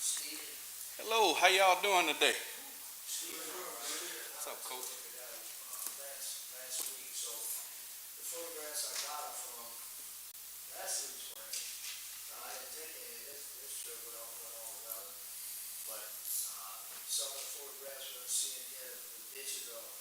Hello, how y'all doing today? What's up, Coach? Last week, so the photographs I got are from last week's spring. I didn't take any of this trip went all well, but some of the photographs we're seeing here, the ditches are.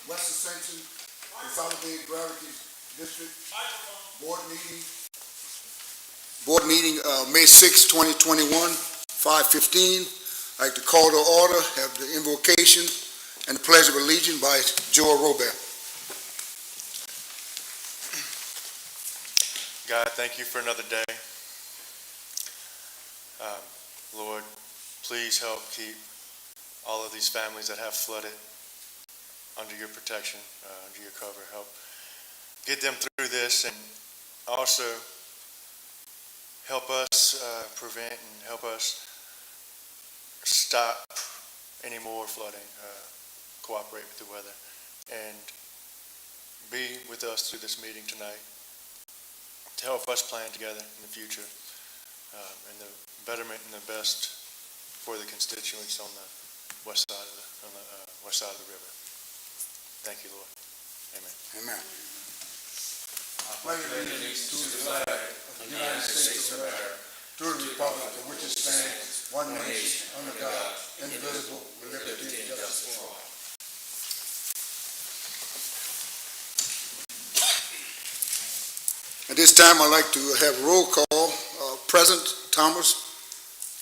West Ascension Consolidated Gravity District Board meeting, May 6, 2021, 5:15. I'd like to call to order, have the invocation and the pledge of allegiance by Joel Robert. God, thank you for another day. Lord, please help keep all of these families that have flooded under your protection, under your cover. Help get them through this, and also help us prevent and help us stop any more flooding, cooperate with the weather, and be with us through this meeting tonight to help us plan together in the future and the betterment and the best for the constituents on the west side of the river. Thank you, Lord. Amen. Amen. I pledge allegiance to the flag of the United States of America, to the republic for which it stands, one nation, under God, indivisible, with liberty and justice for all. At this time, I'd like to have roll call. Present Thomas,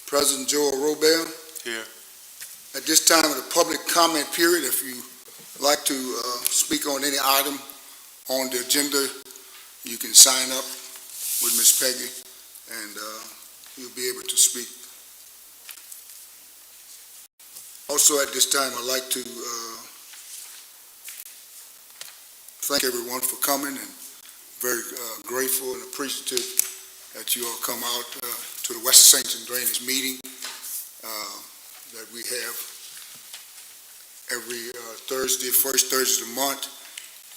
President Joel Robert. Here. At this time of the public comment period, if you like to speak on any item on the agenda, you can sign up with Ms. Peggy, and you'll be able to speak. Also, at this time, I'd like to thank everyone for coming, and very grateful and appreciative that you all come out to the West Ascension Drainage meeting that we have every Thursday, first Thursday of the month.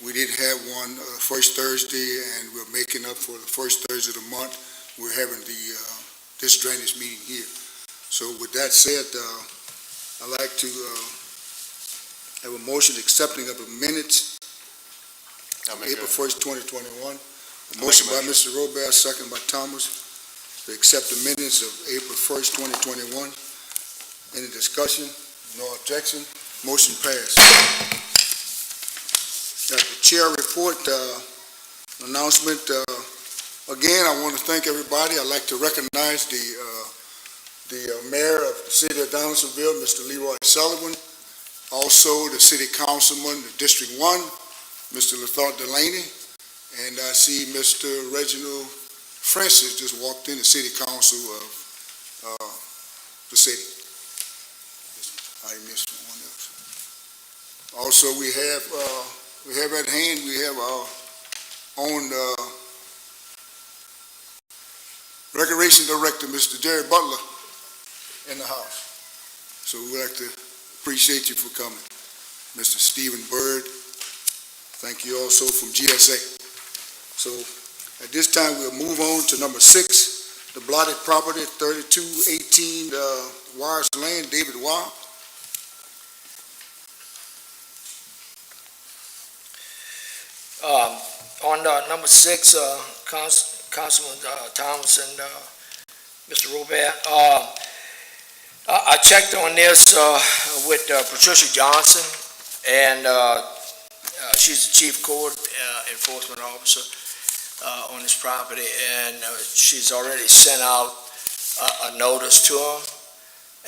We didn't have one first Thursday, and we're making up for the first Thursday of the month. We're having this drainage meeting here. So with that said, I'd like to have a motion accepting of the minutes of April 1st, 2021. A motion by Mr. Robert, second by Thomas, to accept the minutes of April 1st, 2021. Any discussion? No objection? Motion passed. The chair report announcement. Again, I want to thank everybody. I'd like to recognize the mayor of the city of Donaldsonville, Mr. Leroy Sullivan. Also, the city councilman, the District 1, Mr. Lethart Delaney. And I see Mr. Reginald Francis just walked in, the city council of the city. I missed one else. Also, we have at hand, we have our own recreation director, Mr. Jerry Butler, in the house. So we'd like to appreciate you for coming. Mr. Stephen Bird, thank you also from GSA. So at this time, we'll move on to number 6, the blighted property, 3218 Wires Lane, David Wire. On number 6, Councilman Thomas and Mr. Robert, I checked on this with Patricia Johnson, and she's the chief code enforcement officer on this property, and she's already sent out a notice to him,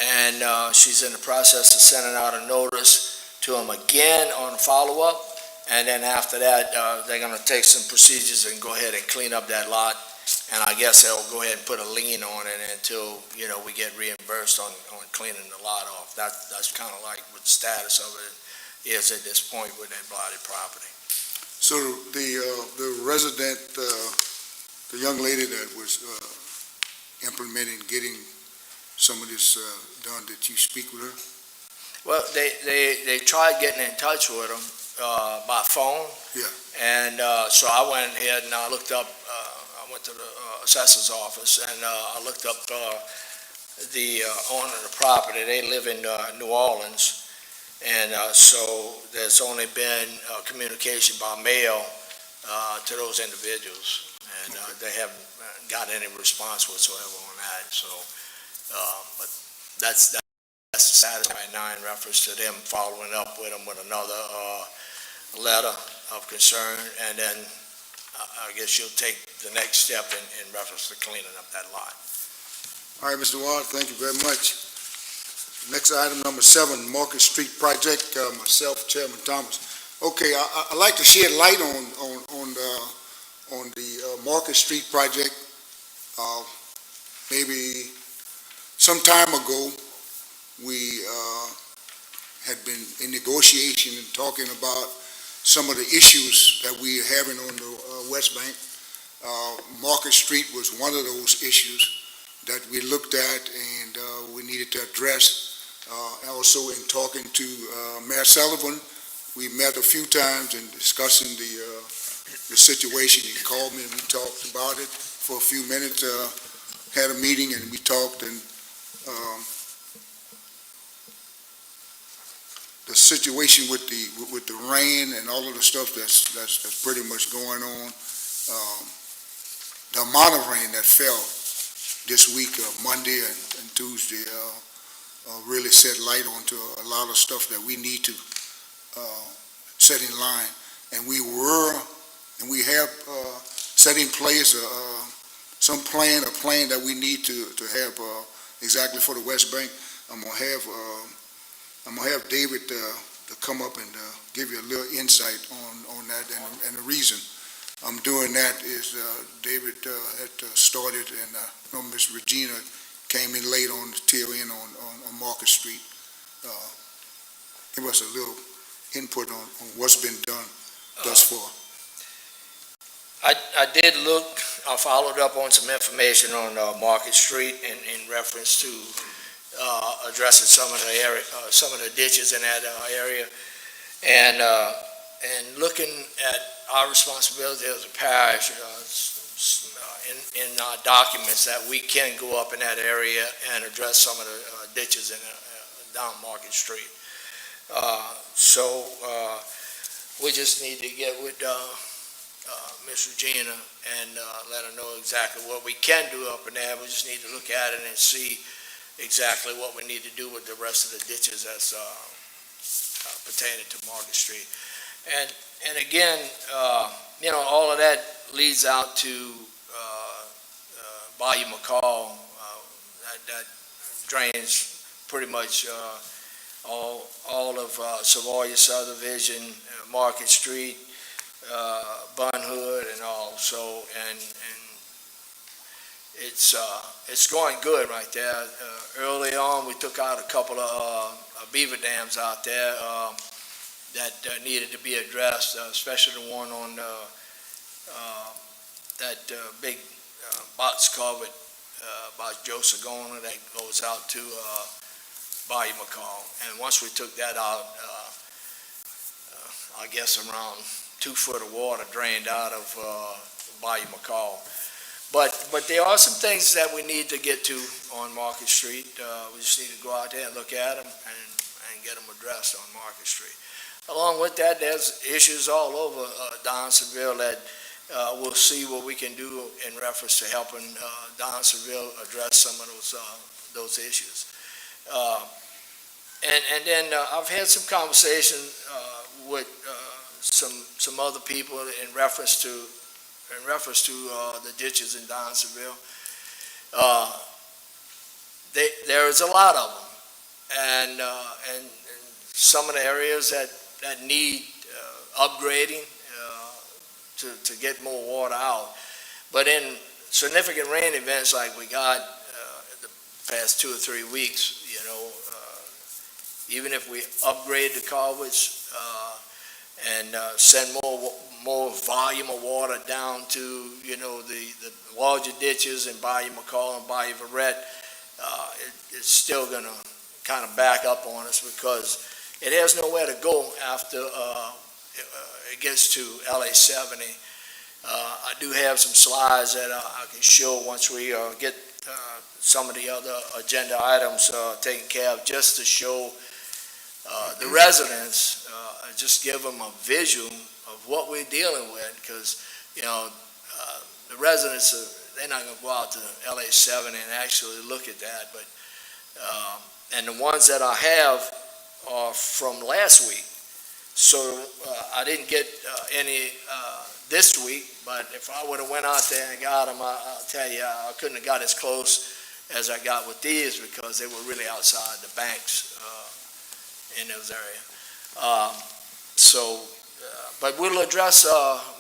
and she's in the process of sending out a notice to him again on follow-up, and then after that, they're going to take some procedures and go ahead and clean up that lot, and I guess they'll go ahead and put a lien on it until, we get reimbursed on cleaning the lot off. That's kind of like what the status of it is at this point with that blighted property. So the resident, the young lady that was implementing, getting some of this done, did you speak with her? Well, they tried getting in touch with them by phone. Yeah. And so I went ahead and I looked up, I went to the assessor's office, and I looked up the owner of the property. They live in New Orleans. And so there's only been communication by mail to those individuals, and they haven't got any response whatsoever on that. So, but that's the status right now in reference to them following up with them with another letter of concern, and then I guess you'll take the next step in reference to cleaning up that lot. All right, Mr. Ward, thank you very much. Next item, number 7, Market Street Project, myself, Chairman Thomas. Okay, I'd like to shed light on the Market Street project. Maybe some time ago, we had been in negotiation and talking about some of the issues that we are having on the West Bank. Market Street was one of those issues that we looked at and we needed to address. Also in talking to Mayor Sullivan, we met a few times in discussing the situation. He called me and we talked about it for a few minutes, had a meeting and we talked, and the situation with the rain and all of the stuff that's pretty much going on, the amount of rain that fell this week, Monday and Tuesday, really set light onto a lot of stuff that we need to set in line. And we have set in place a plan that we need to have exactly for the West Bank. I'm gonna have David to come up and give you a little insight on that, and the reason I'm doing that is David had started, and I know Miss Regina came in late on the tail end on Market Street. Give us a little input on what's been done thus far. I did look, I followed up on some information on Market Street in reference to addressing some of the ditches in that area, and looking at our responsibility as a parish in our documents that we can go up in that area and address some of the ditches down Market Street. So we just need to get with Ms. Regina and let her know exactly what we can do up in there. We just need to look at it and see exactly what we need to do with the rest of the ditches that's pertaining to Market Street. And again, all of that leads out to Bayou McCall, that drains pretty much all of Savoia Subdivision, Market Street, Bunhood, and all. So, and it's going good right there. Early on, we took out a couple of beaver dams out there that needed to be addressed, especially the one on that big box culvert by Joe Sagona that goes out to Bayou McCall. And once we took that out, I guess around 2 foot of water drained out of Bayou McCall. But there are some things that we need to get to on Market Street. We just need to go out there and look at them and get them addressed on Market Street. Along with that, there's issues all over Donaldsonville that we'll see what we can do in reference to helping Donaldsonville address some of those issues. And then I've had some conversation with some other people in reference to the ditches in Donaldsonville. There is a lot of them, and some of the areas that need upgrading to get more water out. But in significant rain events like we got the past 2 or 3 weeks, even if we upgrade the culverts and send more volume of water down to the larger ditches in Bayou McCall and Bayou Verret, it's still going to kind of back up on us because it has nowhere to go after it gets to LA 70. I do have some slides that I can show once we get some of the other agenda items taken care of, just to show the residents, just give them a visual of what we're dealing with, because the residents, they're not going to go out to LA 70 and actually look at that, but and the ones that I have are from last week, So I didn't get any this week, but if I would have went out there and got them, I'll tell you, I couldn't have got as close as I got with these because they were really outside the banks in those areas. But we'll address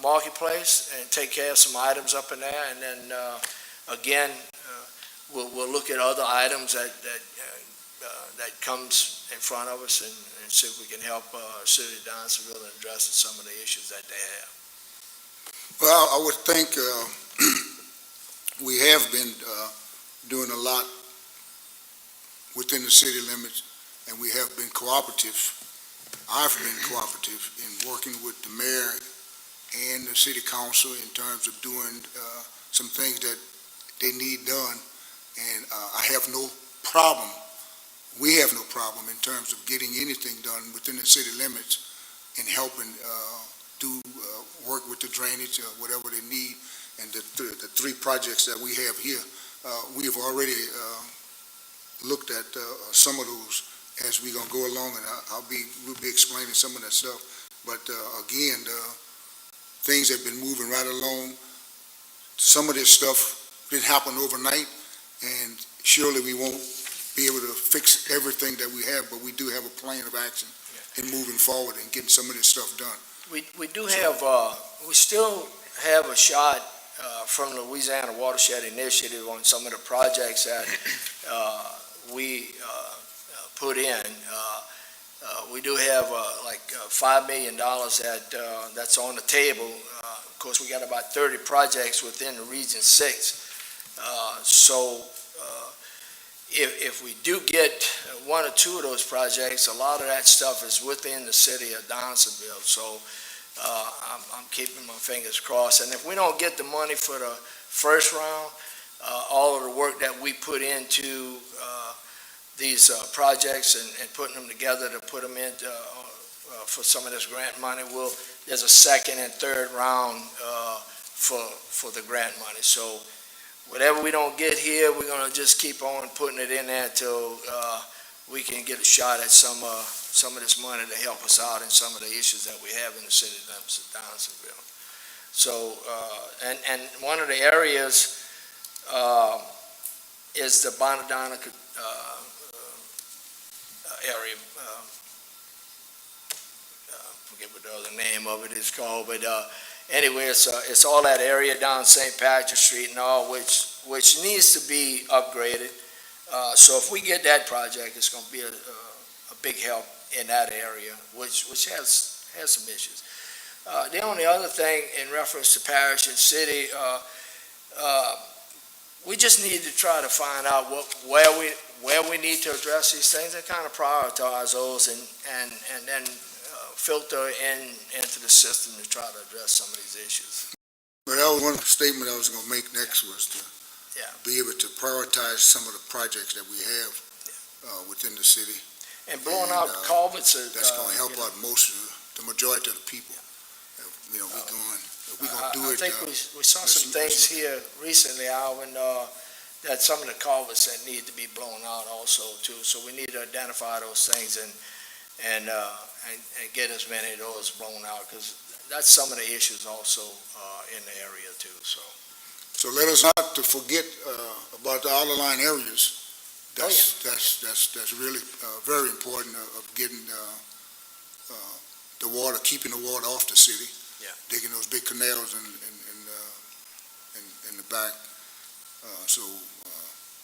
Marketplace and take care of some items up in there, and then again, we'll look at other items that comes in front of us and see if we can help City of Donaldsonville and address some of the issues that they have. Well, I would think we have been doing a lot within the city limits, and we have been cooperative. I've been cooperative in working with the mayor and the city council in terms of doing some things that they need done, and I have no problem. We have no problem in terms of getting anything done within the city limits and helping do work with the drainage, whatever they need. And the three projects that we have here, we have already looked at some of those as we're gonna go along, and we'll be explaining some of that stuff. But again, things have been moving right along. Some of this stuff didn't happen overnight, and surely we won't be able to fix everything that we have, but we do have a plan of action in moving forward and getting some of this stuff done. We do have, we still have a shot from the Louisiana Watershed Initiative on some of the projects that we put in. We do have like $5 million that's on the table. Of course, we got about 30 projects within the Region 6. If we do get one or two of those projects, a lot of that stuff is within the city of Donaldsonville. So I'm keeping my fingers crossed. And if we don't get the money for the first round, all of the work that we put into these projects and putting them together to put them in for some of this grant money, there's a second and third round for the grant money. So whatever we don't get here, we're going to just keep on putting it in there until we can get a shot at some of this money to help us out in some of the issues that we have in the city of Donaldsonville. So, and one of the areas is the Bonadonna area. Forget what the other name of it is called, but anyway, it's all that area down St. Patrick Street and all, which needs to be upgraded. So if we get that project, it's going to be a big help in that area, which has some issues. The only other thing in reference to parish and city, we just need to try to find out where we need to address these things and kind of prioritize those and then filter into the system to try to address some of these issues. But that was one statement I was going to make next, was to be able to prioritize some of the projects that we have within the city. And blowing out culverts. That's going to help out the majority of the people. We're going to do it. I think we saw some things here recently, Alvin, that some of the culverts that need to be blown out also too. So we need to identify those things and get as many of those blown out, because that's some of the issues also in the area too. So let us not to forget about the outer line areas. That's really very important of getting the water, keeping the water off the city. Digging those big canals in the back. So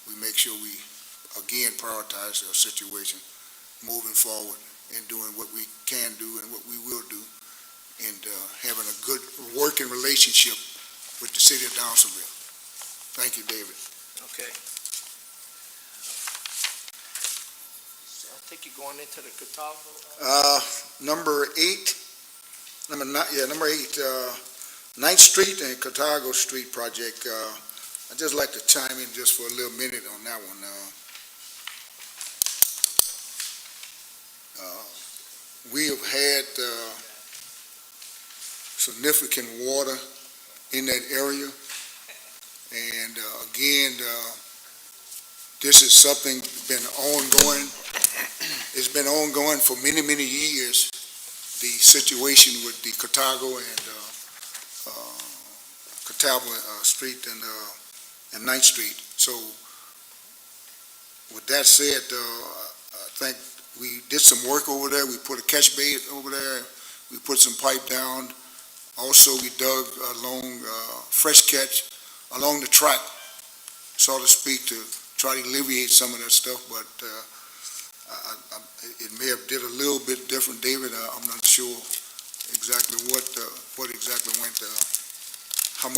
we make sure we again prioritize our situation moving forward and doing what we can do and what we will do, and having a good working relationship with the city of Donaldsonville. Thank you, David. Okay. So I think you're going into the Catalpa. Number 8, 9th Street and Cartago Street project. I'd just like to chime in just for a little minute on that one. We have had significant water in that area, and again, this is something been ongoing. It's been ongoing for many, many years, the situation with the Cartago and Catalpa Street and 9th Street. So with that said, I think we did some work over there. We put a catch bait over there. We put some pipe down. Also, we dug along fresh catch along the track, so to speak, to try to alleviate some of that stuff. But it may have did a little bit different, David. I'm not sure exactly what exactly went. How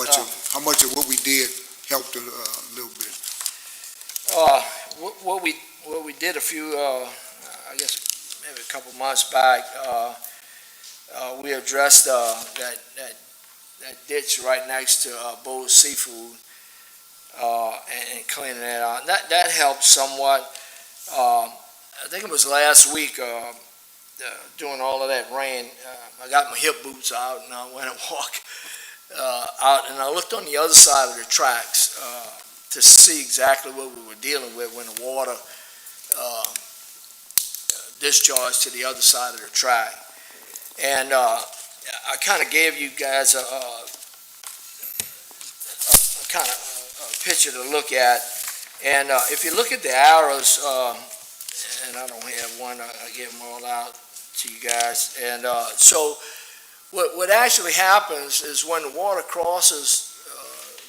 much of what we did helped a little bit. What we did a few, I guess maybe a couple months back, we addressed that ditch right next to Bow's Seafood and cleaning that out. That helped somewhat. I think it was last week, doing all of that rain, I got my hip boots out and I went and walked out, and I looked on the other side of the tracks to see exactly what we were dealing with when the water discharged to the other side of the track. And I kind of gave you guys a kind of a picture to look at. And if you look at the arrows, and I don't have one, I gave them all out to you guys. And so what actually happens is when the water crosses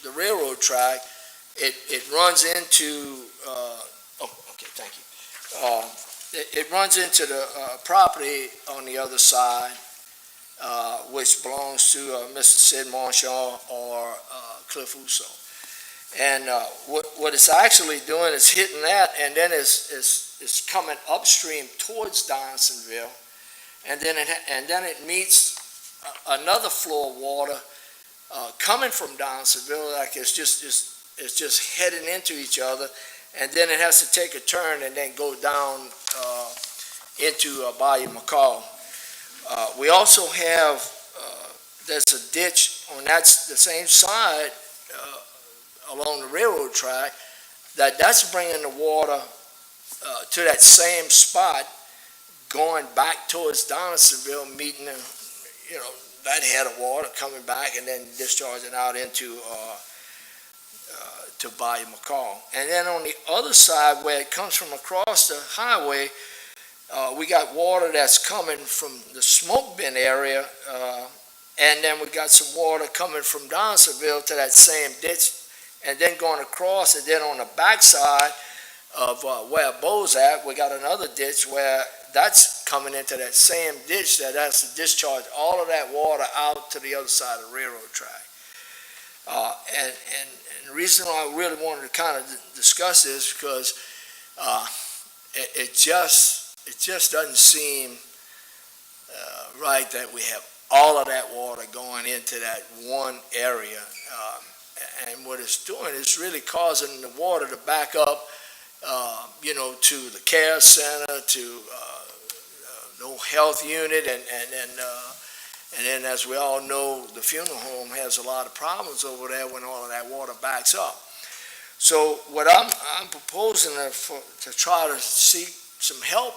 the railroad track, it runs into, okay, thank you. It runs into the property on the other side, which belongs to Mr. Sid Marchand or Cliff Uso. And what it's actually doing is hitting that, and then it's coming upstream towards Donaldsonville, and then it meets another flow of water coming from Donaldsonville, like it's just heading into each other, and then it has to take a turn and then go down into Bayou McCall. We also have, there's a ditch on the same side along the railroad track that's bringing the water to that same spot, going back towards Donaldsonville, meeting that head of water coming back and then discharging out into to Bayou McCall. And then on the other side, where it comes from across the highway, we got water that's coming from the smoke bin area, and then we got some water coming from Donaldsonville to that same ditch, and then going across, and then on the backside of where Bo's at, we got another ditch where that's coming into that same ditch that has to discharge all of that water out to the other side of the railroad track. And the reason why I really wanted to kind of discuss this because it just doesn't seem right that we have all of that water going into that one area. And what it's doing is really causing the water to back up, to the care center, to the health unit, and then as we all know, the funeral home has a lot of problems over there when all of that water backs up. So what I'm proposing to try to seek some help,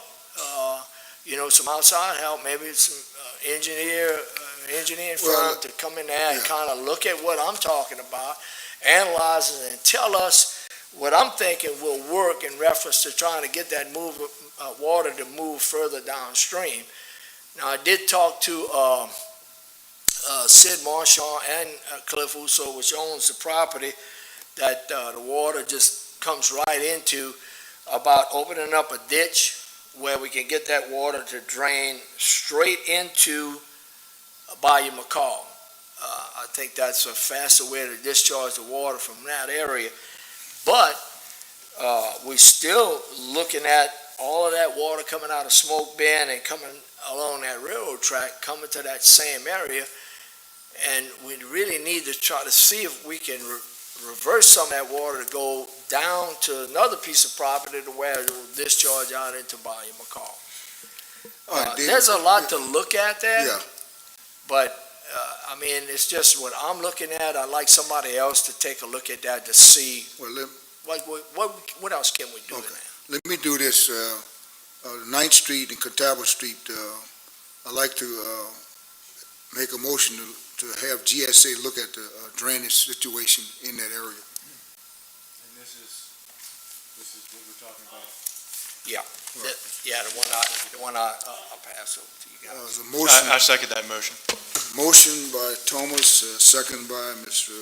some outside help, maybe some engineering firm to come in there and kind of look at what I'm talking about, analyze it, and tell us what I'm thinking will work in reference to trying to get that water to move further downstream. Now, I did talk to Sid Marchand and Cliff Uso, which owns the property that the water just comes right into, about opening up a ditch where we can get that water to drain straight into Bayou McCall. I think that's a faster way to discharge the water from that area. But we're still looking at all of that water coming out of Smoke Bend and coming along that railroad track, coming to that same area. And we really need to try to see if we can reverse some of that water to go down to another piece of property to where it will discharge out into Bayou McCall. There's a lot to look at there. Yeah. But it's just what I'm looking at. I'd like somebody else to take a look at that to see what else can we do. Okay. Let me do this. 9th Street and Catawba Street, I'd like to make a motion to have GSA look at the drainage situation in that area. And this is what we're talking about. Yeah, the one I'll pass over to you guys. There's a motion. I second that motion. Motion by Thomas, second by Mr.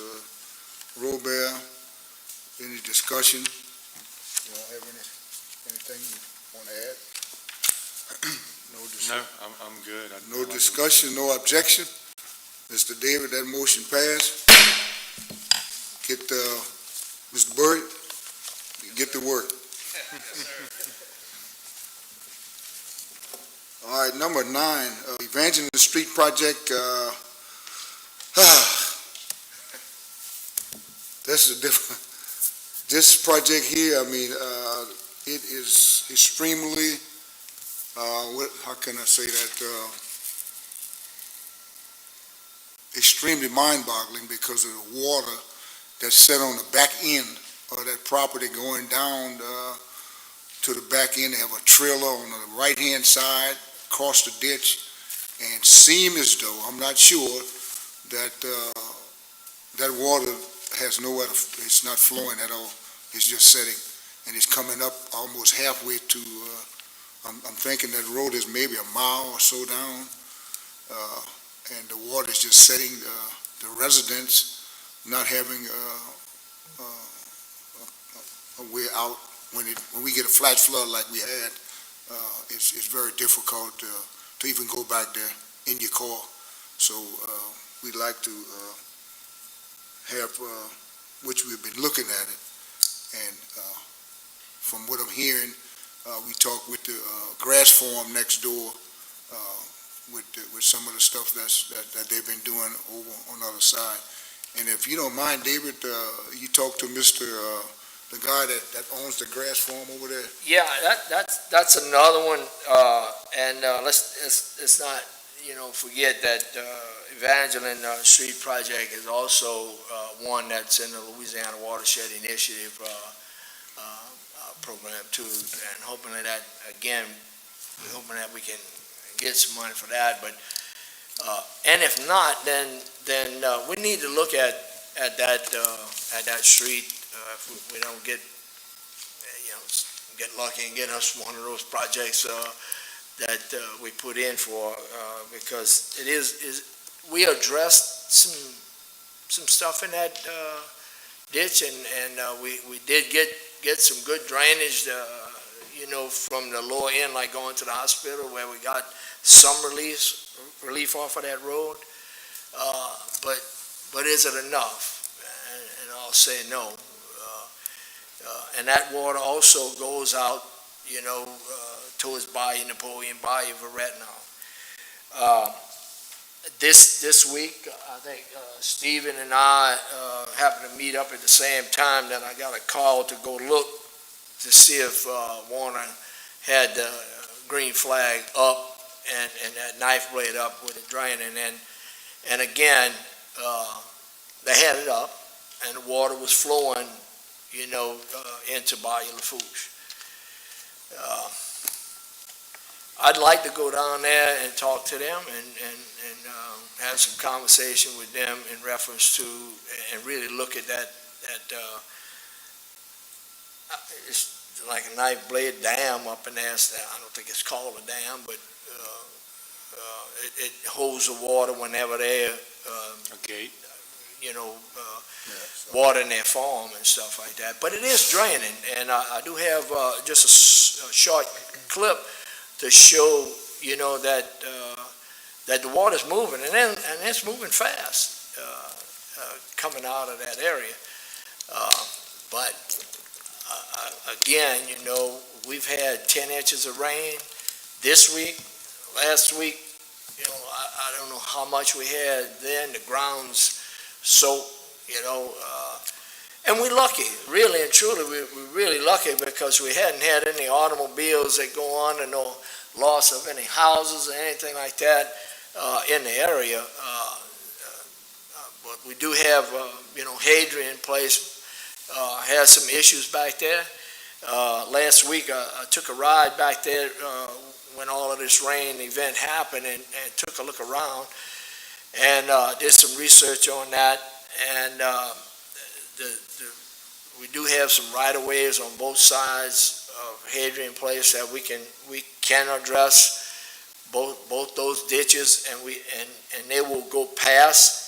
Robert. Any discussion? You all have anything you want to add? No, I'm good. No discussion, no objection. Mr. David, that motion passed. Get, Mr. Verret, get to work. All right, number 9, Evangeline Street Project. This is different. This project here, I mean, it is extremely, how can I say that? Extremely mind-boggling because of the water that's set on the back end of that property going down to the back end. They have a trailer on the right-hand side, across the ditch, and seem as though, I'm not sure, that that water has nowhere to, it's not flowing at all. It's just setting, and it's coming up almost halfway to, I'm thinking that road is maybe a mile or so down, and the water is just setting, the residents not having a way out. When we get a flash flood like we had, it's very difficult to even go back there in your car. So we'd like to have, which we've been looking at it, and from what I'm hearing, we talked with the grass farm next door with some of the stuff that they've been doing over on the other side. And if you don't mind, David, you talk to Mr. The guy that owns the grass farm over there. Yeah, that's another one, and let's not, forget that Evangeline Street Project is also one that's in the Louisiana Watershed Initiative program too, and hoping that, again, we're hoping that we can get some money for that, but, and if not, then we need to look at that street. If we don't get lucky and get us one of those projects that we put in for, because we addressed some stuff in that ditch, and we did get some good drainage, from the lower end, like going to the hospital, where we got some relief off of that road. But is it enough? And I'll say no. And that water also goes out, towards Bayou, Napoleon, Bayou, Verret now. This week, I think Stephen and I happened to meet up at the same time that I got a call to go look to see if Warner had the green flag up and that knife blade up with it draining. And again, they had it up, and the water was flowing into Bayou Lafourche. I'd like to go down there and talk to them and have some conversation with them in reference to, and really look at that it's like a knife blade dam up in there. I don't think it's called a dam, but it holds the water whenever they're A gate. Watering their farm and stuff like that. But it is draining, and I do have just a short clip to show, that the water's moving, and it's moving fast coming out of that area. But again, we've had 10 inches of rain this week. Last week, I don't know how much we had then. The ground's soaked, and we're lucky, really and truly. We're really lucky because we hadn't had any automobiles that go on, and no loss of any houses or anything like that in the area. But we do have, Hadrian Place has some issues back there. Last week I took a ride back there when all of this rain event happened and took a look around and did some research on that. And we do have some right-of-ways on both sides of Hadrian Place that we can address both those ditches, and they will go past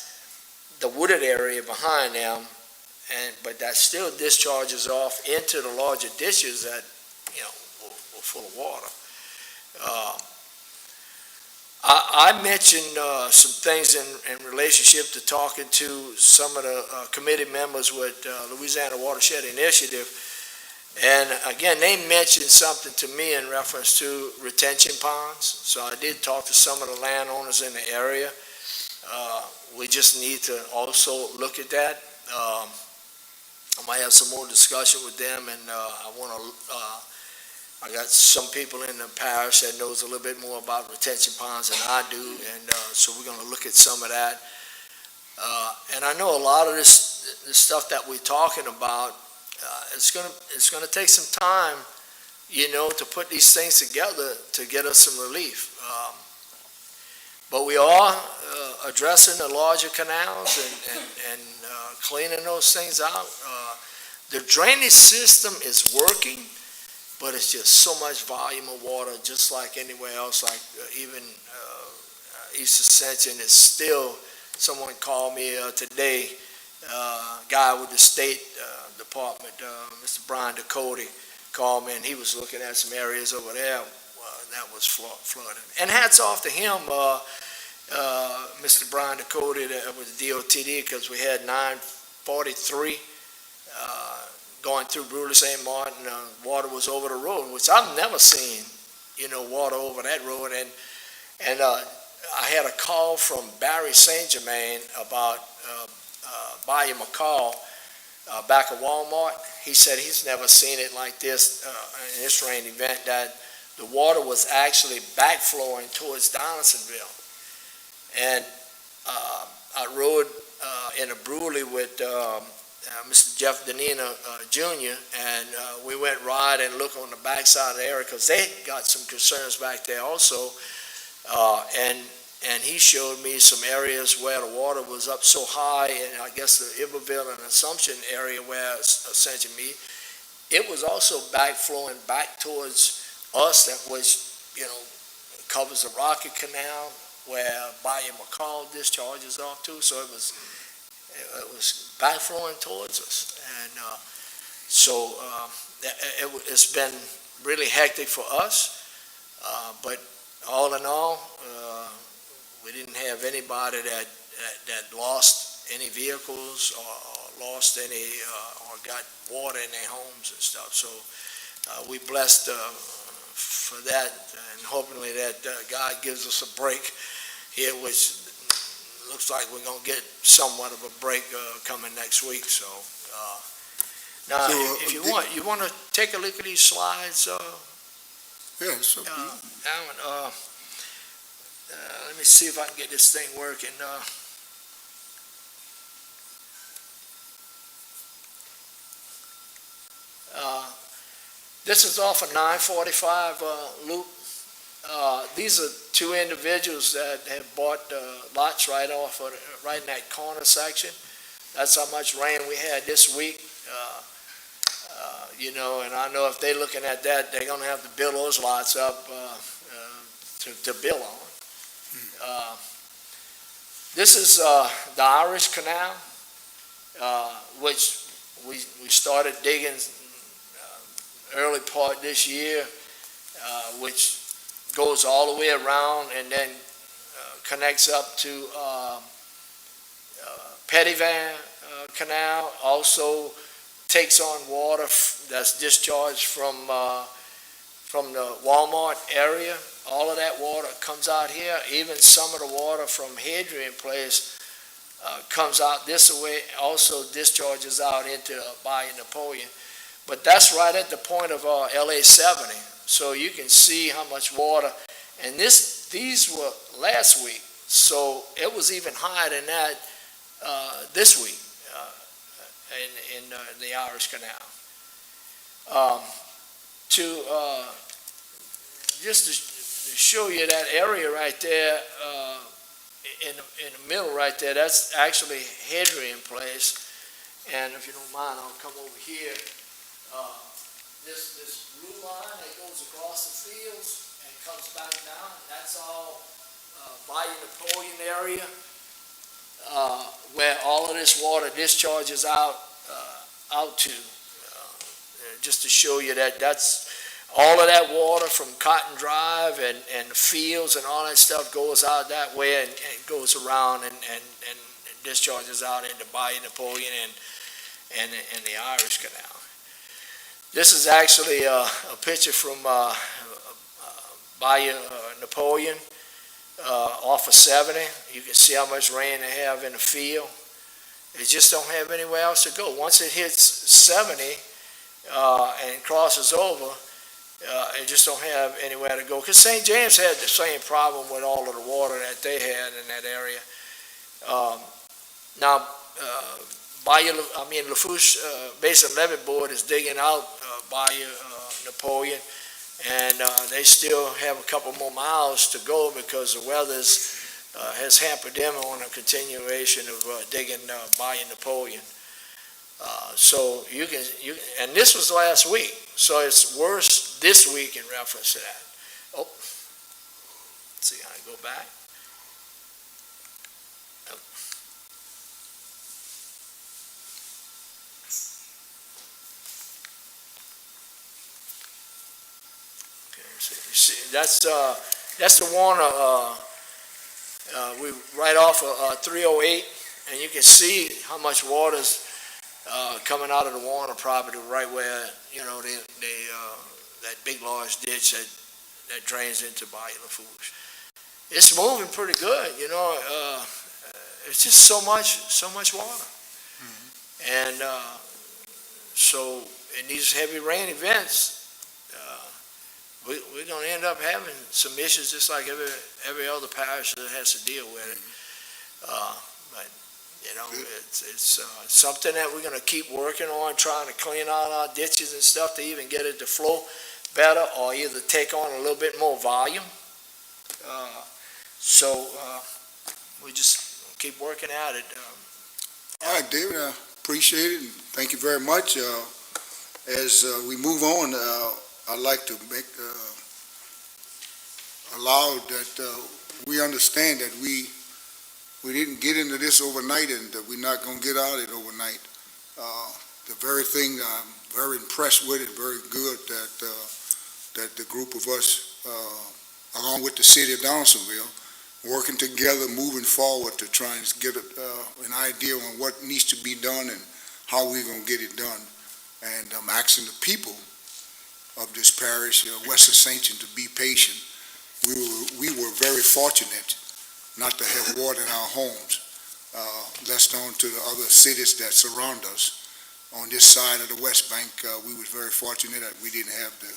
the wooded area behind them, but that still discharges off into the larger ditches that were full of water. I mentioned some things in relationship to talking to some of the committee members with Louisiana Watershed Initiative. And again, they mentioned something to me in reference to retention ponds. So I did talk to some of the landowners in the area. We just need to also look at that. I might have some more discussion with them, and I got some people in the parish that knows a little bit more about retention ponds than I do, and so we're going to look at some of that. And I know a lot of this stuff that we're talking about, it's going to take some time, to put these things together to get us some relief. But we are addressing the larger canals and cleaning those things out. The drainage system is working, but it's just so much volume of water, just like anywhere else, like even East Ascension is still, someone called me today, guy with the State Department, Mr. Brian Ducote, called me, and he was looking at some areas over there that was flooded. And hats off to him, Mr. Brian Ducote with the DOTD, because we had 943 going through Brewer St. Martin. Water was over the road, which I've never seen, water over that road. And I had a call from Barry St. Germain about Bayou back at Walmart. He said he's never seen it like this in this rain event, that the water was actually backflowing towards Donaldsonville. And I rode in a brewery with Mr. Jeff Danina Jr., and we went ride and look on the backside of the area because they got some concerns back there also. And he showed me some areas where the water was up so high, and I guess the Iberville and Assumption area where Ascension meet, it was also backflowing back towards us, that was, covers the Rocket Canal where Bayou discharges off to, so it was backflowing towards us. And so it's been really hectic for us, but all in all, we didn't have anybody that lost any vehicles or lost any or got water in their homes and stuff. So we blessed for that, and hopefully that God gives us a break here, which looks like we're going to get somewhat of a break coming next week. So now, if you want to take a look at these slides. Yes. Alan, let me see if I can get this thing working. This is off a 945 loop. These are two individuals that have bought lots right in that corner section. That's how much rain we had this week. And I know if they're looking at that, they're going to have to build those lots up to build on. This is the Irish Canal, which we started digging early part this year, which goes all the way around and then connects up to Petitvan Canal. Also takes on water that's discharged from the Walmart area. All of that water comes out here. Even some of the water from Hadrian Place comes out this way, also discharges out into Bayou Napoleon. But that's right at the point of LA 70. So you can see how much water, and these were last week, so it was even higher than that this week in the Irish Canal. Just to show you that area right there, in the middle right there, that's actually headway in place. And if you don't mind, I'll come over here. This blue line that goes across the fields and comes back down, that's all Bayou Napoleon area, where all of this water discharges out to. Just to show you that that's all of that water from Cotton Drive and the fields and all that stuff goes out that way and goes around and discharges out into Bayou Napoleon and the Irish Canal. This is actually a picture from Bayou Napoleon off of 70. You can see how much rain they have in the field. They just don't have anywhere else to go. Once it hits 70 and crosses over, it just don't have anywhere to go. Because St. James had the same problem with all of the water that they had in that area. Now, Lafourche Basin Levee Board is digging out Bayou Napoleon, and they still have a couple more miles to go because the weather's has hampered them on a continuation of digging Bayou Napoleon. So you can, and this was last week, so it's worse this week in reference to that. Oh, let's see how I go back. Oh. Okay, so you see, that's the Warner. We right off of 308, and you can see how much water's coming out of the Warner property right where, that big large ditch that drains into Bayou Lafourche. It's moving pretty good, it's just so much water. Mm-hmm. And so in these heavy rain events, we're going to end up having some issues just like every other parish that has to deal with it. But it's something that we're going to keep working on, trying to clean out our ditches and stuff to even get it to flow better, or either take on a little bit more volume. So we just keep working at it. All right, David, I appreciate it, and thank you very much. As we move on, I'd like to make allow that we understand that we didn't get into this overnight, and that we're not going to get out of it overnight. The very thing I'm very impressed with, and very good that the group of us, along with the city of Donaldsonville, working together, moving forward to try and get an idea on what needs to be done and how we're going to get it done. And I'm asking the people of this parish, West Ascension, to be patient. We were very fortunate not to have water in our homes, less known to the other cities that surround us. On this side of the West Bank, we was very fortunate that we didn't have the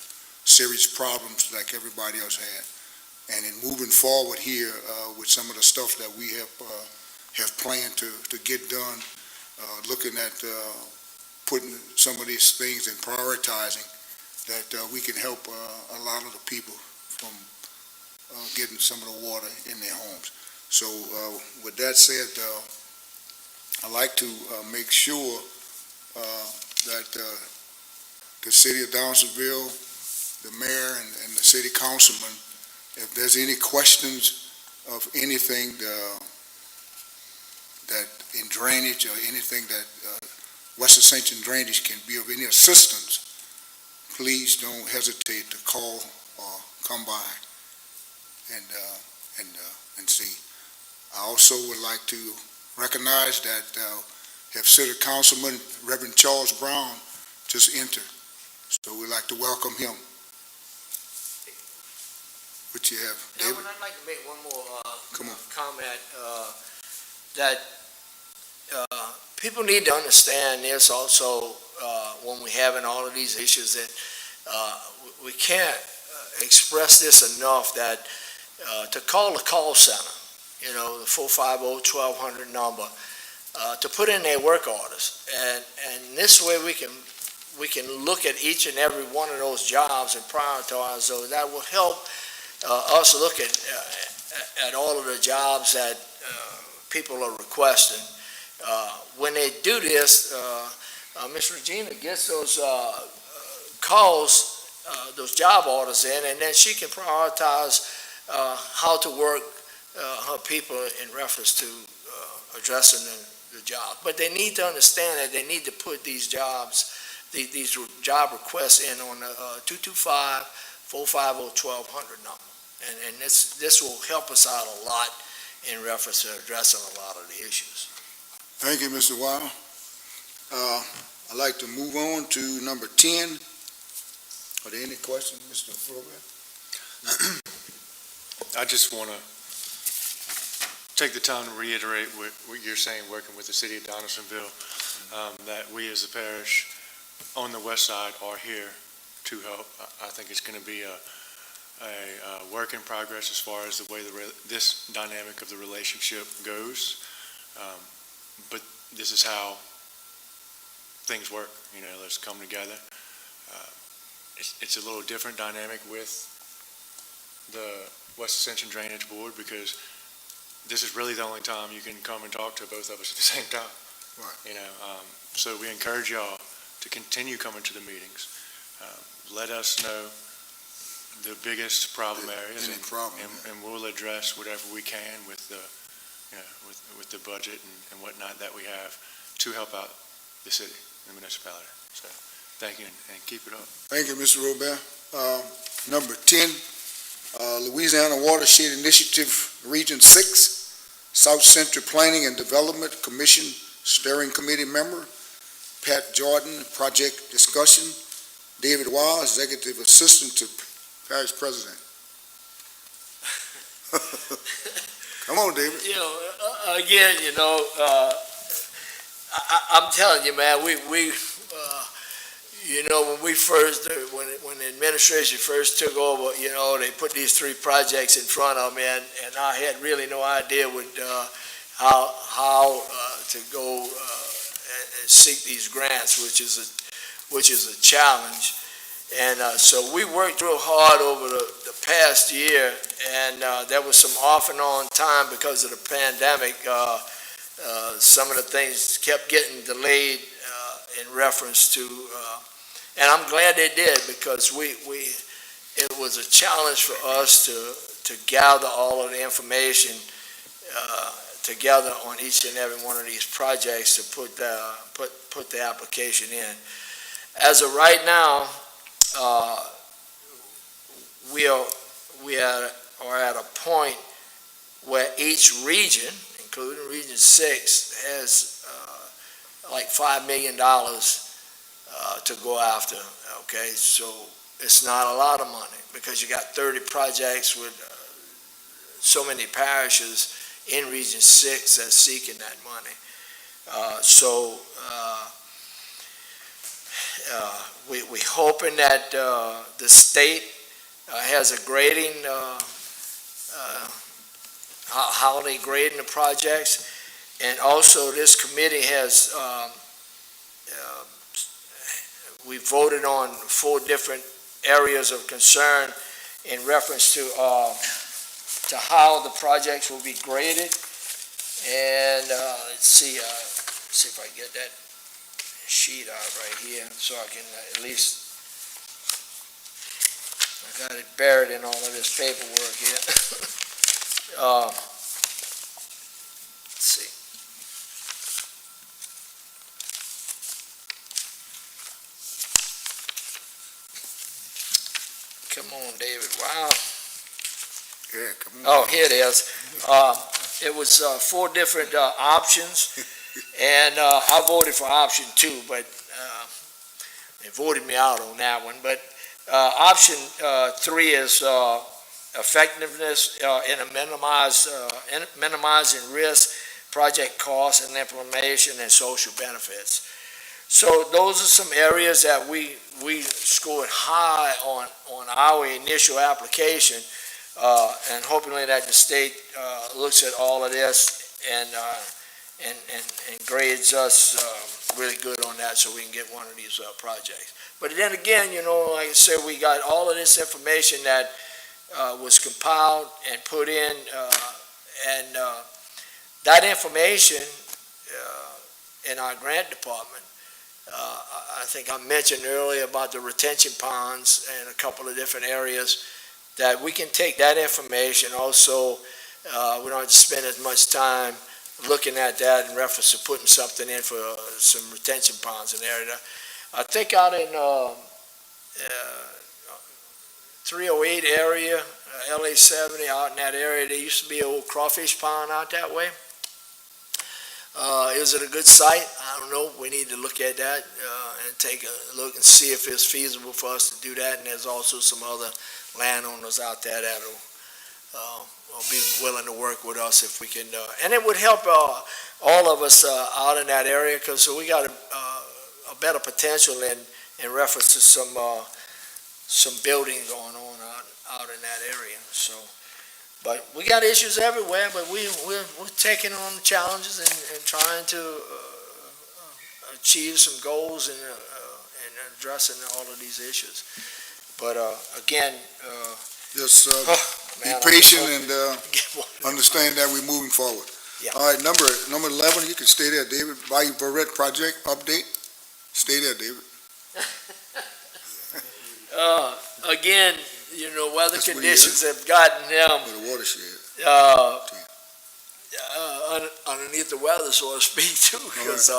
serious problems like everybody else had. And in moving forward here with some of the stuff that we have planned to get done, looking at putting some of these things and prioritizing, that we can help a lot of the people from getting some of the water in their homes. So with that said, I'd like to make sure that the city of Donaldsonville, the mayor and the city councilman, if there's any questions of anything that in drainage or anything that West Ascension Drainage can be of any assistance, please don't hesitate to call or come by and see. I also would like to recognize that have City Councilman Reverend Charles Brown just entered, so we'd like to welcome him. What you have, David? I'd like to make one more comment that people need to understand this also when we're having all of these issues, that we can't express this enough, that to call the call center, the 450-1200 number, to put in their work orders, and this way we can look at each and every one of those jobs and prioritize those. That will help us look at all of the jobs that people are requesting. When they do this, Ms. Regina gets those calls, those job orders in, and then she can prioritize how to work her people in reference to addressing the job. But they need to understand that they need to put these jobs, these job requests in on the 225-450-1200 number. And this will help us out a lot in reference to addressing a lot of the issues. Thank you, Mr. Weil. I'd like to move on to number 10. Are there any questions, Mr. Robert? I just want to take the time to reiterate what you're saying, working with the city of Donaldsonville, that we as a parish on the west side are here to help. I think it's going to be a work in progress as far as the way this dynamic of the relationship goes. But this is how things work. You know, let's come together. It's a little different dynamic with the West Ascension Drainage Board because this is really the only time you can come and talk to both of us at the same time. Right. You know, so we encourage y'all to continue coming to the meetings. Let us know the biggest problem areas, and we'll address whatever we can with the, you know, with the budget and whatnot that we have to help out the city, the municipality. So, thank you, and keep it up. Thank you, Mr. Robert. Number 10, Louisiana Watershed Initiative, Region 6, South Central Planning and Development Commission Steering Committee member, Pat Jordan, Project Discussion, David Weil, Executive Assistant to Parish President. Come on, David. You know, again, you know, I'm telling you, man, we you know, when we first, when the administration first took over, you know, they put these 3 projects in front of me, and I had really no idea how to go and seek these grants, which is a challenge. And so we worked real hard over the past year, and there was some off and on time because of the pandemic. Some of the things kept getting delayed in reference to, and I'm glad they did, because it was a challenge for us to gather all of the information together on each and every one of these projects to put the application in. As of right now, we are at a point where each region, including Region 6, has like $5 million to go after. Okay, so it's not a lot of money because you got 30 projects with so many parishes in Region 6 that's seeking that money. We hoping that the state has a grading, how they grading the projects, and also this committee has, we voted on 4 different areas of concern in reference to how the projects will be graded. And let's see if I can get that sheet out right here so I can at least, I got it buried in all of this paperwork here. Let's see. Come on, David. Wow. Yeah, come on. Oh, here it is. It was 4 different options, and I voted for option 2, but they voted me out on that one. But option 3 is effectiveness in minimizing risk, project costs, and implementation, and social benefits. So those are some areas that we scored high on our initial application, and hopefully that the state looks at all of this and grades us really good on that so we can get one of these projects. But then again, you know, like I said, we got all of this information that was compiled and put in, and that information in our grant department, I think I mentioned earlier about the retention ponds and a couple of different areas, that we can take that information also. We don't have to spend as much time looking at that in reference to putting something in for some retention ponds in the area. I think out in 308 area, LA 70, out in that area, there used to be an old crawfish pond out that way. Is it a good site? I don't know. We need to look at that and take a look and see if it's feasible for us to do that. And there's also some other landowners out there that will be willing to work with us if we can. And it would help all of us out in that area, because we got a better potential in reference to some building going on out in that area. So. But we got issues everywhere, but we're taking on the challenges and trying to achieve some goals and addressing all of these issues. But again, just be patient and understand that we're moving forward. Yeah. All right, number 11, you can stay there, David. Bayou Verret project update. Stay there, David. Again, weather That's conditions have gotten them With the watershed. Underneath the weather, so to speak, too, because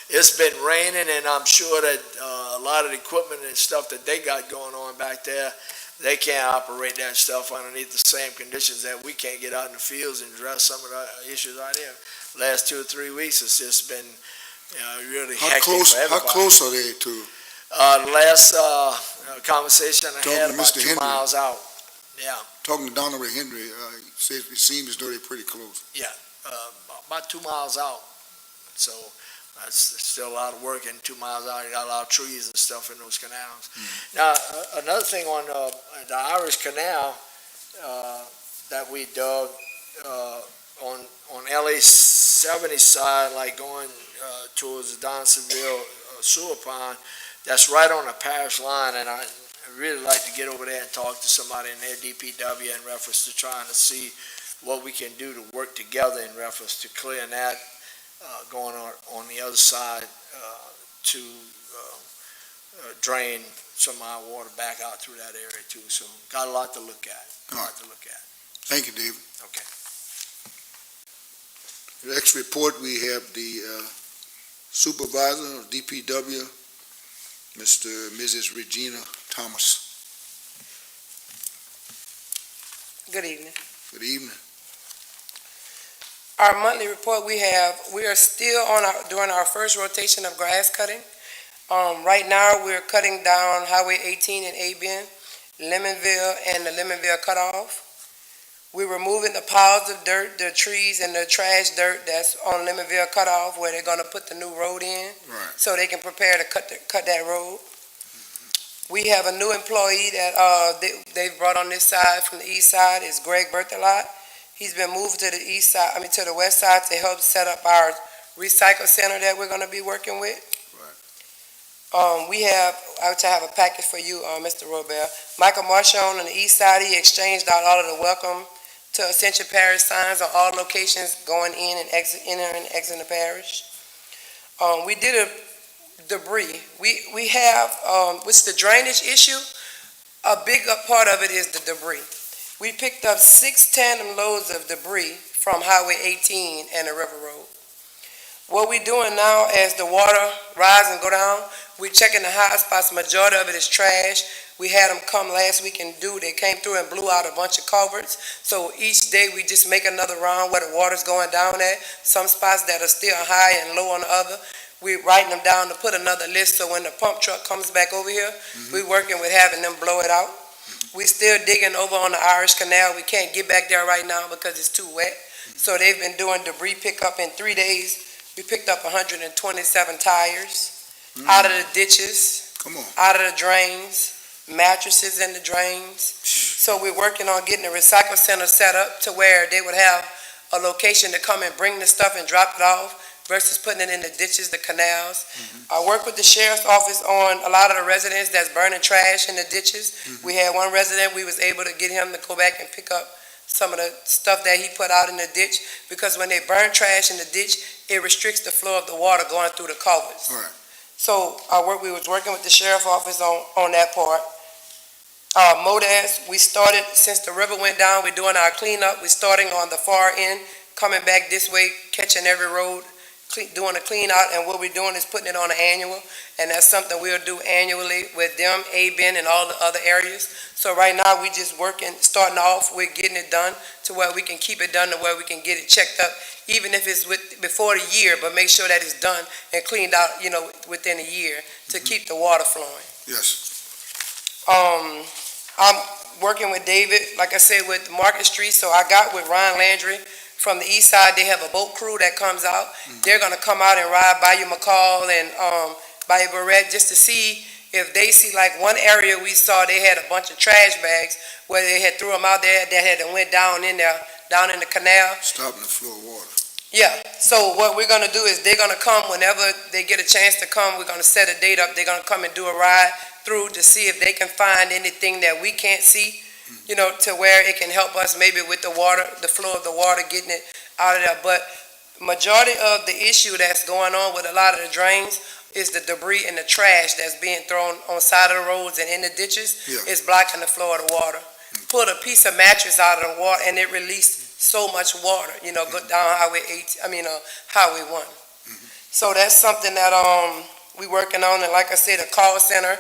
it's been raining, and I'm sure that a lot of the equipment and stuff that they got going on back there, they can't operate that stuff underneath the same conditions that we can't get out in the fields and address some of the issues out there. Last 2 or 3 weeks, it's just been really hectic for everybody. How close are they to? The last conversation I Talking had to about Mr. 2 Henry. miles out. Yeah, Talking to Donald Henry, he said it seems as though they're pretty close. about 2 miles out. So that's still a lot of work, and 2 miles out, you got a lot of trees and stuff in those canals. Now, another thing on the Irish Canal that we dug on LA 70 side, like going towards the Donaldsonville sewer pond, that's right on the parish line, and I really like to get over there and talk to somebody in their DPW in reference to trying to see what we can do to work together in reference to clearing that going on the other side to drain some of our water back out through that area too. So got a lot to look at. Thank you, David. Okay. The next report, we have the supervisor of DPW, Mrs. Regina Thomas. Good evening. Good evening. Our monthly report we are still doing our first rotation of grass cutting. Right now we're cutting down Highway 18 in A-Bend, Lemonville, and the Lemonville cutoff. We're removing the piles of dirt, the trees, and the trash dirt that's on Lemonville cutoff, where they're gonna put the new road in, Right. so they can prepare to cut that road. We have a new employee that they've brought on this side from the east side. Is Greg Berthelot. He's been moved to to the west side to help set up our recycle center that we're going to be working with. Right. I have a package for you, Mr. Robert. Michael Marshall on the east side, he exchanged out all of the welcome to Ascension Parish signs on all locations going in and exiting the parish. We did a debris. We have, with the drainage issue, a big part of it is the debris. We picked up 6 tandem loads of debris from Highway 18 and the River Road. What we're doing now, as the water rise and go down, we're checking the high spots. Majority of it is trash. We had them come last week and they came through and blew out a bunch of culverts. So each day we just make another round where the water's going down at. Some spots that are still high and low on the other. We're writing them down to put another list, so when the pump truck comes back over here, we're working with having them blow it out. We're still digging over on the Irish Canal. We can't get back there right now because it's too wet. So they've been doing debris pickup in 3 days. We picked up 127 tires out of the ditches, out of the drains, mattresses in the drains. So we're working on getting a recycle center set up to where they would have a location to come and bring the stuff and drop it off, versus putting it in the ditches, the canals. I work with the sheriff's office on a lot of the residents that's burning trash in the ditches. We had one resident, we was able to get him to go back and pick up some of the stuff that he put out in the ditch, because when they burn trash in the ditch, it restricts the flow of the water going through the culverts. Right. So we was working with the sheriff's office on that part. MODAS, we started, since the river went down, we're doing our cleanup. We're starting on the far end, coming back this way, catching every road, doing a clean out, and what we're doing is putting it on an annual, and that's something we'll do annually with them, ABIN, and all the other areas. So right now, we just working, starting off with getting it done to where we can keep it done, to where we can get it checked up, even if it's before the year, but make sure that it's done and cleaned out, within a year to keep the water flowing. Yes. I'm working with David, like I said, with Market Street, so I got with Ron Landry from the east side. They have a boat crew that comes out. They're gonna come out and ride Bayou McCall and Bayou Verret, just to see if they see, like one area we saw, they had a bunch of trash bags where they had threw them out there that had went down in there, down in the canal. Stopping the flow of water. Yeah, so what we're gonna do is they're gonna come whenever they get a chance to come. We're gonna set a date up. They're gonna come and do a ride through to see if they can find anything that we can't see, to where it can help us maybe with the water, the flow of the water, getting it out of there. But majority of the issue that's going on with a lot of the drains is the debris and the trash that's being thrown on side of the roads and in the ditches. Yeah. Is blocking the flow of the water. Put a piece of mattress out of the water and it released so much water, go down Highway 1. So that's something that we working on, and like I said, a call center.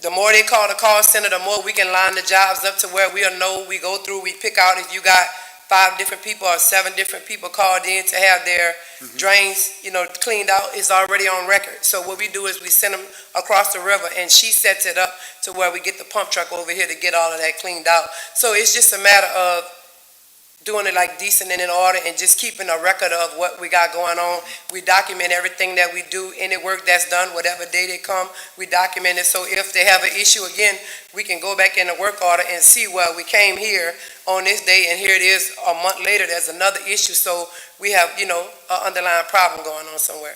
The more they call the call center, the more we can line the jobs up to where we'll know. We go through, we pick out if you got 5 different people or 7 different people called in to have their drains, cleaned out, is already on record. So what we do is we send them across the river, and she sets it up to where we get the pump truck over here to get all of that cleaned out. So it's just a matter of doing it like decent and in order, and just keeping a record of what we got going on. We document everything that we do, any work that's done, whatever day they come, we document it. So if they have an issue again, we can go back in the work order and see, well, we came here on this day, and here it is a month later, there's another issue. So we have, an underlying problem going on somewhere.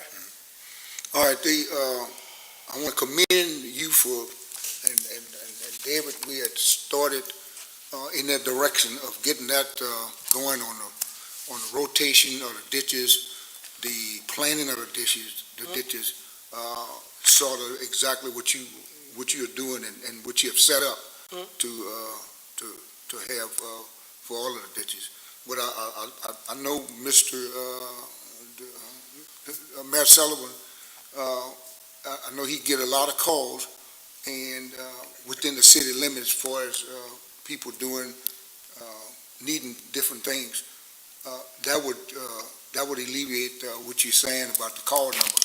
All right, I want to commend you for, and David, we had started in that direction of getting that going on the rotation of the ditches, the planning of the ditches, sort of exactly what you are doing and what you have set up to have for all of the ditches. But I know Mr. Mayor Sullivan, I know he get a lot of calls, and within the city limits as far as people doing, needing different things. That would alleviate what you're saying about the call number.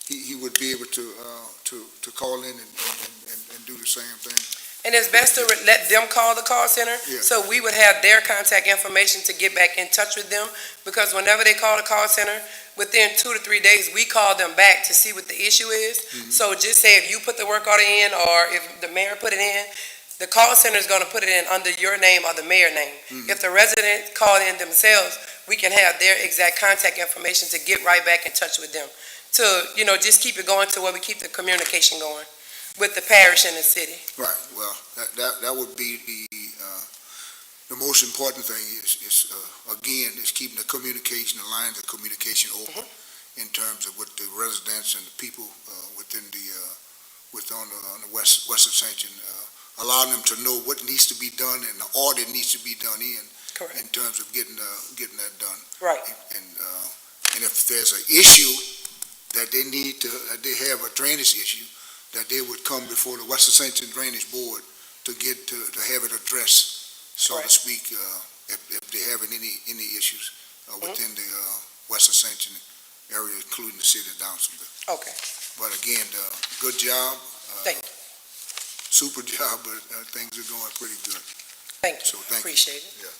He would be able to call in and do the same thing. And it's best to let them call the call center, Yeah. so we would have their contact information to get back in touch with them, because whenever they call the call center, within 2 to 3 days, we call them back to see what the issue is. So just say if you put the work order in, or if the mayor put it in, the call center is going to put it in under your name or the mayor name. If the residents call in themselves, we can have their exact contact information to get right back in touch with them. To, just keep it going to where we keep the communication going with the parish and the city. Right. Well, that would be the most important thing is again, is keeping the communication, the lines of communication open in terms of with the residents and the people within on the West Ascension, allowing them to know what needs to be done and the order needs to be done Correct. in terms of getting that done. Right. And if there's an issue that they have a drainage issue, that they would come before the West Ascension Drainage Board to have it addressed, so to speak, if they're having any issues within the West Ascension area, including the city of Downsonville. Okay. But again, good job. Thank you. Super job, but things are going pretty good. Thank you. So thank Appreciate it.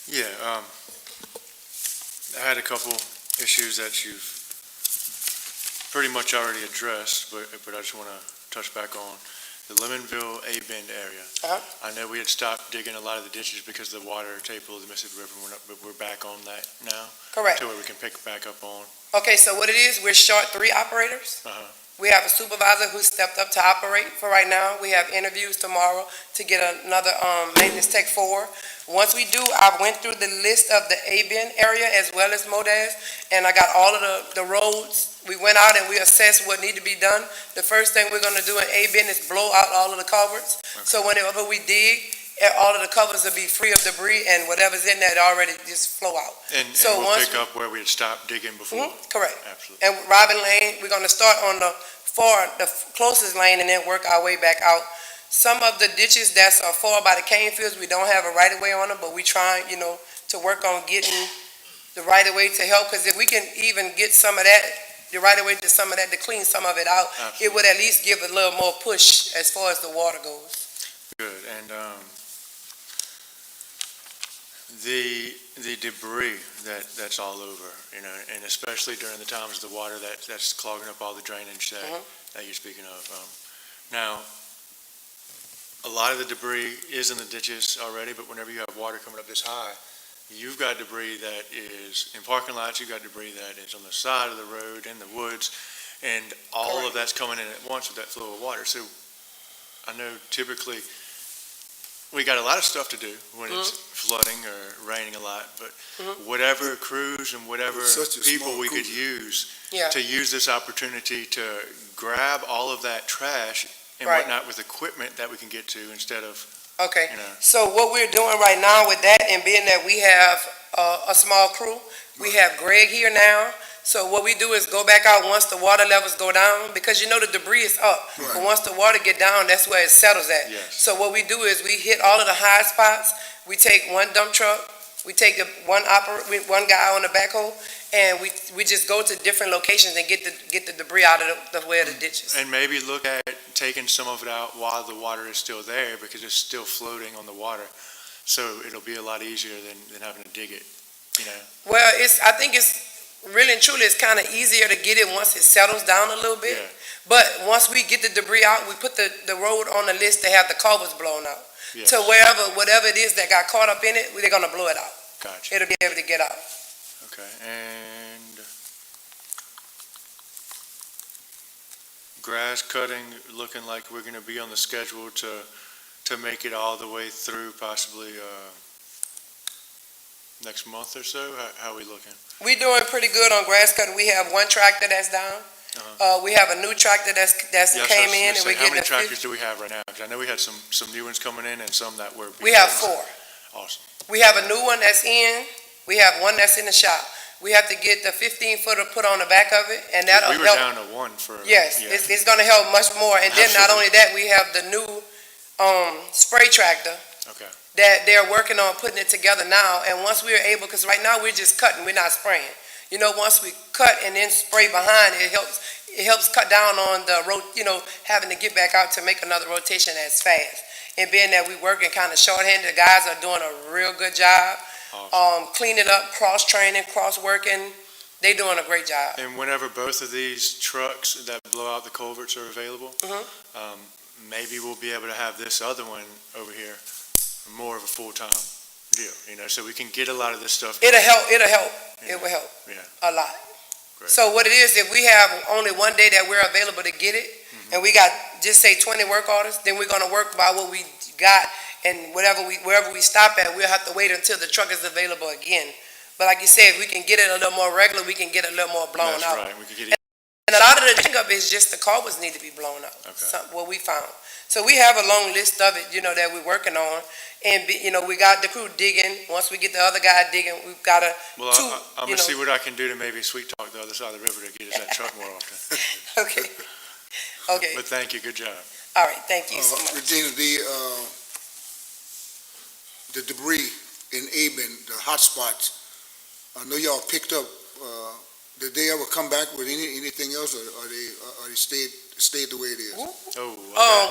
Yeah, I had a couple issues that you've pretty much already addressed, but I just want to touch back on. the Lemonville A-Bend area. Uh-huh. I know we had stopped digging a lot of the ditches because of the water table of the Mississippi River, but we're back on that now, Correct. to where we can pick back up on. Okay, so what it is, we're short 3 operators. Uh-huh. We have a supervisor who stepped up to operate for right now. We have interviews tomorrow to get another maintenance tech 4. Once we do, I went through the list of the A-Bend area as well as Modaz, and I got all of the roads. We went out and we assessed what need to be done. The first thing we're gonna do in A-Bend is blow out all of the culverts. Okay. So whenever we dig, all of the covers will be free of debris, and whatever's in there already just flow out. And So we'll once pick up where we had stopped digging before. Correct. Absolutely. And Robin Lane, we're gonna start on the closest lane and then work our way back out. Some of the ditches that's far by the cane fields, we don't have a right of way on them, but we try, to work on getting the right of way to help, because if we can even get some of that, the right of way to some of that, to clean some of it out, Absolutely. it would at least give a little more push as far as the water goes. Good, and the debris that's all over, and especially during the times of the water that's clogging up all the drainage that you're speaking of. Now, a lot of the debris is in the ditches already, but whenever you have water coming up this high, you've got debris that is in parking lots, you've got debris that is on the side of the road, in the woods, and all of that's coming in at once with that flow of water. So I know typically we got a lot of stuff to do when it's flooding or raining a lot, but whatever crews and whatever Such a people small we crew. could use Yeah, to use this opportunity to grab all of that trash and Right. whatnot with equipment that we can get to instead of, okay. you know. So what we're doing right now with that, and being that we have a small crew, we have Greg here now. So what we do is go back out once the water levels go down, because the debris is up. Right. But once the water get down, that's where it settles at. Yes. So what we do is we hit all of the high spots. We take one dump truck, we take one guy on the backhoe, and we just go to different locations and get the debris out of the way of the ditches. And maybe look at taking some of it out while the water is still there, because it's still floating on the water. So it'll be a lot easier than having to dig it, Well, I think it's really and truly, it's kind of easier to get it once it settles down a little bit. Yeah. But once we get the debris out, we put the road on the list to have the culverts blown out. Yes. So whatever it is that got caught up in it, they're gonna blow it out. Gotcha. It'll be able to get out. Okay, and grass cutting, looking like we're gonna be on the schedule to make it all the way through possibly, next month or so? How are we looking? We doing pretty good on grass cutting. We have one tractor that's down. We have a new tractor that's Yes, came I was in, gonna and say, we're how getting many a tractors do we have right now? Because I know we had some new ones coming in and some that were. We have 4. Awesome. We have a new one that's in. We have one that's in the shop. We have to get the 15-footer put on the back of it, and that'll We were help. down to one for. Yes, yeah. it's gonna help much more. And then not Absolutely. only that, we have the new spray tractor Okay, that they're working on putting it together now. And once we're able, because right now we're just cutting, we're not spraying. Once we cut and then spray behind, it helps cut down on the road, having to get back out to make another rotation as fast. And being that we working kind of shorthanded, the guys are doing a real good job. awesome. Cleaning up, cross-training, cross-working. They doing a great job. And whenever both of these trucks that blow out the culverts are available, maybe we'll be able to have this other one over here more of a full-time deal, so we can get a lot of this stuff. It'll help. It Yeah. will help Yeah, a lot. great. So what it is, if we have only one day that we're available to get it, and we got, just say 20 work orders, then we're gonna work by what we got, and wherever we stop at, we'll have to wait until the truck is available again. But like you said, if we can get it a little more regular, we can get it a little more blown That's out. right, we could get it. And a lot of the hang-up is just the culverts need to be blown out. Okay. What we found. So we have a long list of it, that we're working on. And, we got the crew digging. Once we get the other guy digging, we've got Well, I'm gonna see what I can do to maybe sweet talk the other side of the river to get us that truck more often. Okay. Okay. But thank you, good job. All right. Thank you so much. Regina, the debris in A-Bend, the hot spots, I know y'all picked up, did they ever come back with anything else, or they stayed the way it is?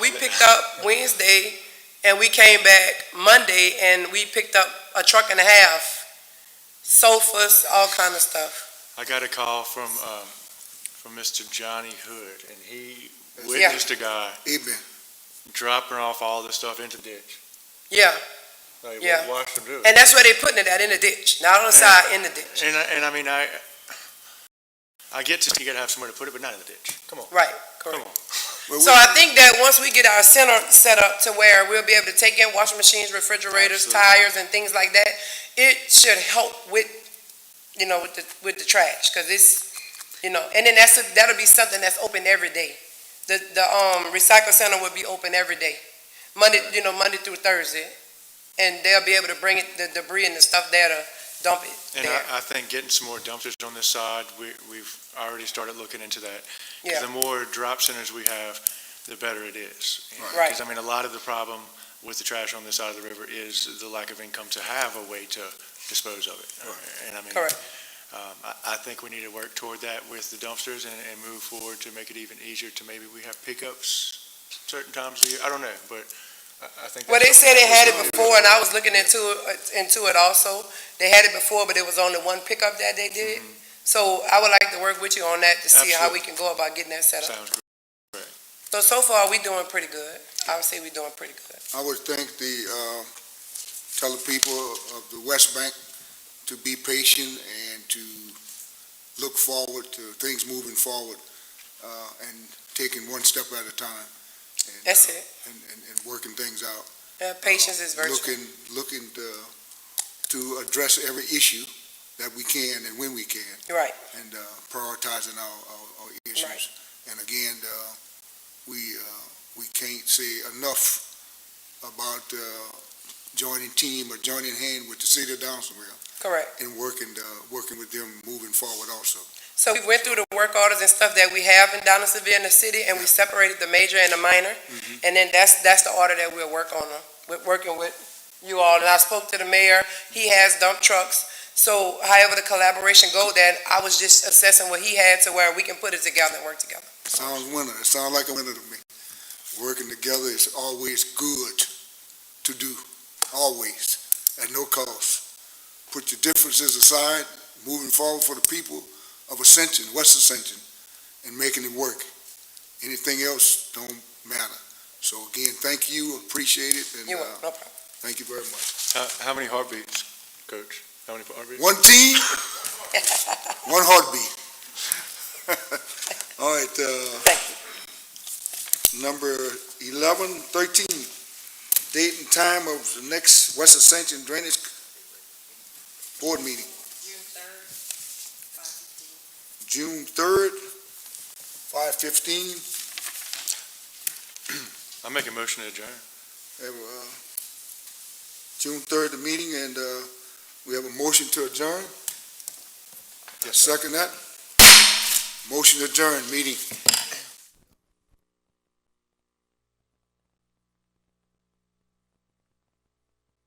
We picked up Wednesday, and we came back Monday, and we picked up a truck and a half, sofas, all kind of stuff. I got a call from Mr. Johnny Hood, and he witnessed a guy A-Bend, dropping off all this stuff into the ditch. Yeah, Like, Yeah. Why should do it? and that's where they putting it at, in the ditch, not on the side, in the ditch. And I mean, I get to, you gotta have somewhere to put it, but not in the ditch. Come on, Right, come correct. on. Well, So I think that once we get our center set up to where we'll be able to take in washing machines, refrigerators, Absolutely. tires, and things like that, it should help with, with the trash, because it's, and then that'll be something that's open every day. The recycle center will be open every day, Monday through Thursday, and they'll be able to bring it, the debris and the stuff there to dump it And there. I think getting some more dumpsters on this side, we've already started looking into that. Yeah. Because the more drop centers we have, the better it is. Right. Because, I mean, a lot of the problem with the trash on this side of the river is the lack of income to have a way to dispose of it. And I mean, Correct. I think we need to work toward that with the dumpsters and move forward to make it even easier to maybe we have pickups certain times of the year. I don't know, but I think. Well, they that's said they something had it before, and I was looking into it also. They had it before, but it was only one pickup that they did. So I would like to work with you on that to see how we can go about getting that set up. Sounds great. So far, we doing pretty good. I would say we doing pretty good. I would thank tell the people of the West Bank to be patient and to look forward to things moving forward, and taking one step at a time. And, That's it. And working things out. Patience is virtue. Looking to address every issue that we can and when we can, Right. and prioritizing our issues. Right. And again, we can't say enough about joining team or joining hand with the city of Donaldsonville Correct. and working with them moving forward also. So we went through the work orders and stuff that we have in Donaldsonville in the city, and we separated the major and the minor. And then that's the order that we'll work on, working with you all. And I spoke to the mayor. He has dump trucks. So however the collaboration go, then I was just assessing what he had to where we can put it together and work together. Sounds winner. It sounds like a winner to me. Working together is always good to do, always, at no cost. Put your differences aside, moving forward for the people of Ascension, West Ascension, and making it work. Anything else don't matter. So again, thank you, appreciate it, and You will, no problem. thank you very much. How many heartbeats, Coach? How many heartbeats? One team, one heartbeat. All right, number 13, date and time of the next West Ascension Drainage Board meeting. June 3rd, 5:15. I'll make a motion to adjourn. Have, June 3rd, the meeting, and we have a motion to adjourn. Yes, Second that. Motion to adjourn, meeting.